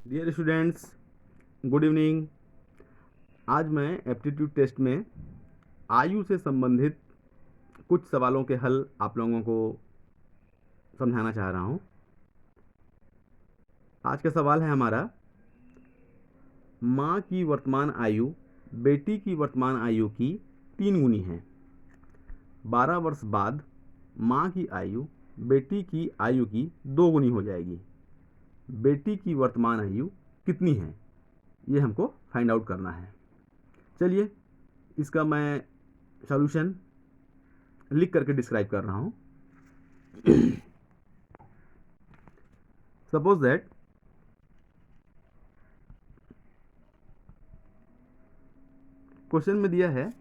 Dear students, good evening. आज मैं aptitude test में आयु से संबंधित कुछ सवालों के हल आप लोगों को समझाना चाह रहा हूँ। आज का सवाल है हमारा, माँ की वर्तमान आयु बेटी की वर्तमान आयु की 3 गुनी है। 12 वर्ष बाद माँ की आयु बेटी की आयु की 2 गुनी हो जाएगी। बेटी की वर्तमान आयु कितनी है, ये हमको फाइंड आउट करना है। चलिए इसका मैं सॉल्यूशन लिख करके डिस्क्राइब कर रहा हूँ। सपोज दैट क्वेश्चन में दिया है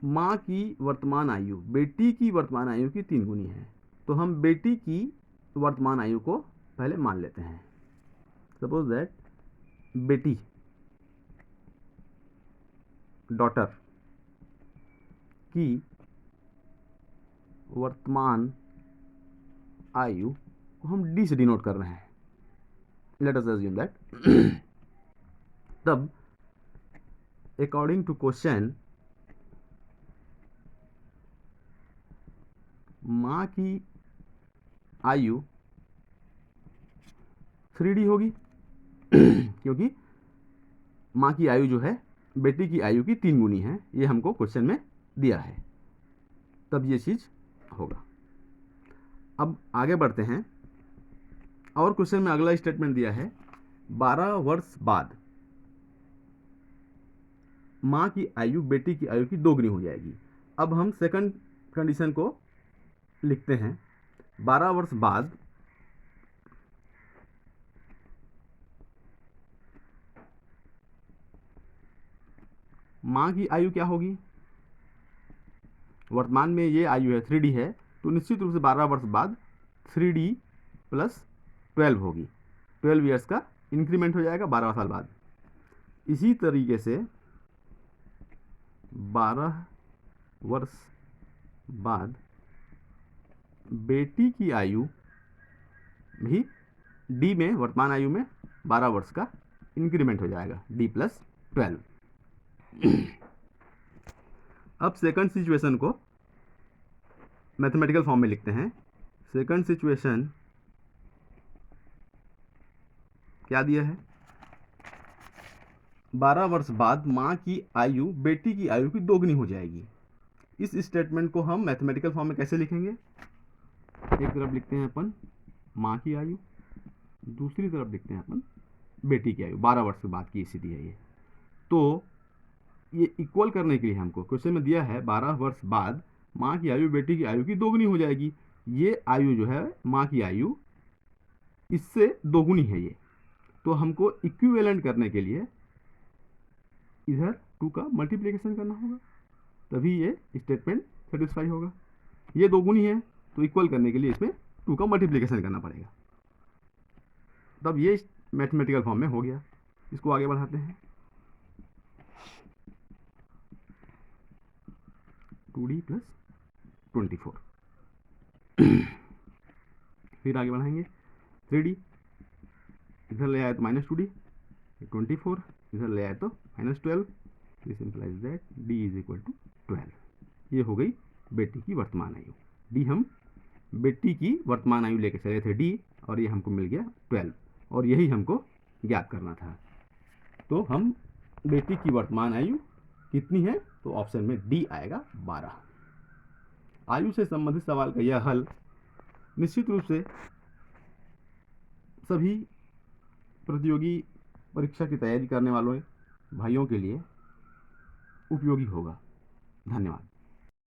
माँ की वर्तमान आयु बेटी की वर्तमान आयु की 3 गुनी है, तो हम बेटी की वर्तमान आयु को पहले मान लेते हैं। सपोज दैट बेटी डॉटर की वर्तमान आयु को हम डी से डिनोट कर रहे हैं। लेट अस अज्यूम दैट तब अकॉर्डिंग टू क्वेश्चन माँ की आयु 3D होगी क्योंकि माँ की आयु जो है बेटी की आयु की 3 गुनी है, ये हमको क्वेश्चन में दिया है, तब ये चीज़ होगा। अब आगे बढ़ते हैं और क्वेश्चन में अगला स्टेटमेंट दिया है 12 वर्ष बाद माँ की आयु बेटी की आयु की 2 गुनी हो जाएगी। अब हम सेकंड कंडीशन को लिखते हैं। 12 वर्ष बाद माँ की आयु क्या होगी? वर्तमान में ये आयु है 3D है, तो निश्चित रूप से 12 वर्ष बाद 3D प्लस 12 होगी। 12 ईयर्स का इंक्रीमेंट हो जाएगा 12 साल बाद। इसी तरीके से 12 वर्ष बाद बेटी की आयु भी डी में वर्तमान आयु में 12 वर्ष का इंक्रीमेंट हो जाएगा, डी प्लस 12। अब सेकंड सिचुएशन को मैथमेटिकल फॉर्म में लिखते हैं। सेकंड सिचुएशन क्या दिया है? 12 वर्ष बाद माँ की आयु बेटी की आयु की 2 गुनी हो जाएगी। इस स्टेटमेंट को हम मैथमेटिकल फॉर्म में कैसे लिखेंगे? एक तरफ लिखते हैं अपन माँ की आयु, दूसरी तरफ लिखते हैं अपन बेटी की आयु। 12 वर्ष के बाद की स्थिति है ये। तो ये इक्वल करने के लिए हमको क्वेश्चन में दिया है 12 वर्ष बाद माँ की आयु बेटी की आयु की 2 गुनी हो जाएगी। ये आयु जो है माँ की आयु इससे 2 गुनी है ये, तो हमको इक्विवेलेंट करने के लिए इधर 2 का मल्टीप्लिकेशन करना होगा, तभी ये स्टेटमेंट सेटिस्फाई होगा। ये 2 गुनी है तो इक्वल करने के लिए इसमें 2 का मल्टीप्लिकेशन करना पड़ेगा, तब ये मैथमेटिकल फॉर्म में हो गया। इसको आगे बढ़ाते हैं। 2D प्लस 24 फिर आगे बढ़ाएंगे 3D, इधर ले आए तो -2D, 24 इधर ले आए तो -12। This implies that D is equal to 12। ये हो गई बेटी की वर्तमान आयु। D हम बेटी की वर्तमान आयु लेके चले थे D, और ये हमको मिल गया 12, और यही हमको ज्ञात करना था। तो हम बेटी की वर्तमान आयु कितनी है, तो ऑप्शन में D आएगा 12। आयु से संबंधित सवाल का यह हल निश्चित रूप से सभी प्रतियोगी परीक्षा की तैयारी करने वालों भाइयों के लिए उपयोगी होगा। धन्यवाद।